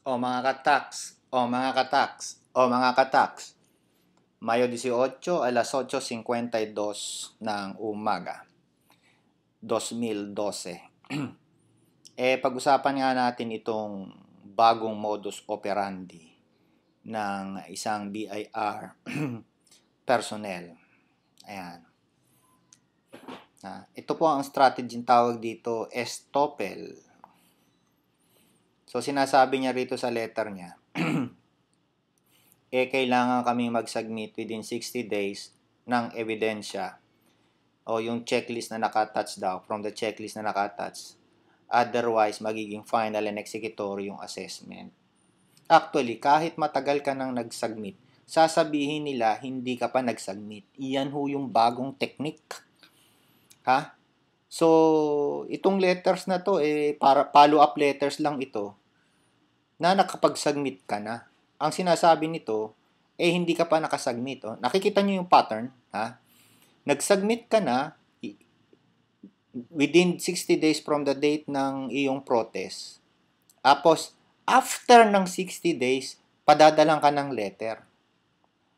Mga kataks, Mayo 18, alas 8:52 ng umaga, 2012. Pag-usapan nga natin itong bagong modus operandi ng isang BIR personnel. Ayan. Ito po ang strategy tawag dito, estoppel. So, sinasabi niya rito sa letter niya, kailangan kami mag-submit within 60 days ng ebidensya o yung checklist na nakatouch daw, from the checklist na nakatouch. Otherwise, magiging final and executory yung assessment. Actually, kahit matagal ka nang nag-submit, sasabihin nila hindi ka pa nag-submit. Iyan ho yung bagong technique. Ha? So, itong letters na to, para follow-up letters lang ito, na nakapag-submit ka na. Ang sinasabi nito, hindi ka pa nakasubmit. Oh. Nakikita nyo yung pattern, ha? Nag-submit ka na within 60 days from the date ng iyong protest. Tapos, after ng 60 days, padadalang ka ng letter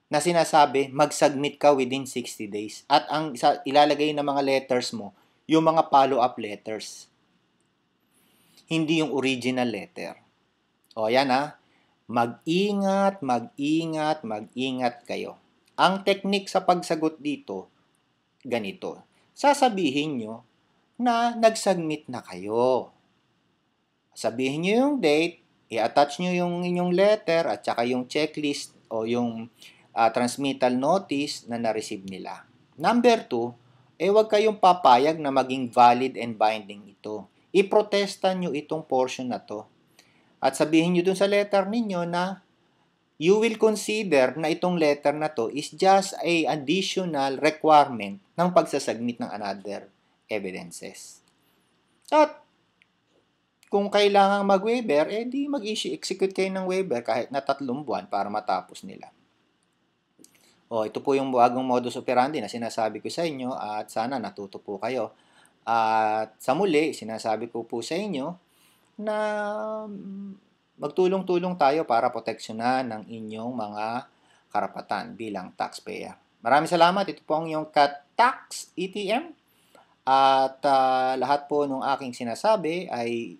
na sinasabi, mag-submit ka within 60 days. At ang ilalagay ng mga letters mo, yung mga follow-up letters. Hindi yung original letter. O, yan ha. Mag-ingat, mag-ingat, mag-ingat kayo. Ang technique sa pagsagot dito, ganito. Sasabihin nyo na nag-submit na kayo. Sabihin nyo yung date, i-attach nyo yung inyong letter at saka yung checklist o yung transmittal notice na na-receive nila. Number 2, huwag kayong papayag na maging valid and binding ito. I-protesta nyo itong portion na to. At sabihin nyo dun sa letter ninyo na you will consider na itong letter na to is just a additional requirement ng pagsasubmit ng another evidences. At kung kailangan mag-waiver, di mag-execute kayo ng waiver kahit na 3 buwan para matapos nila. Ito po yung bagong modus operandi na sinasabi ko sa inyo at sana natuto po kayo. At sa muli, sinasabi ko po sa inyo na magtulong-tulong tayo para proteksyonan ng inyong mga karapatan bilang taxpayer. Maraming salamat. Ito po ang inyong Ka-Tax ETM. At lahat po ng aking sinasabi ay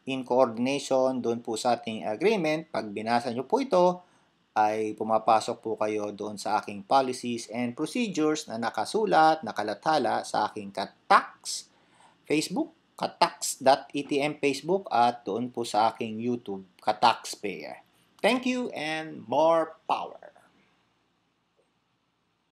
in coordination doon po sa ating agreement. Pag binasa nyo po ito, ay pumapasok po kayo doon sa aking policies and procedures na nakasulat, nakalathala sa aking Ka-Tax Facebook, katax.etm Facebook at doon po sa aking YouTube, Ka-Taxpayer. Thank you and more power!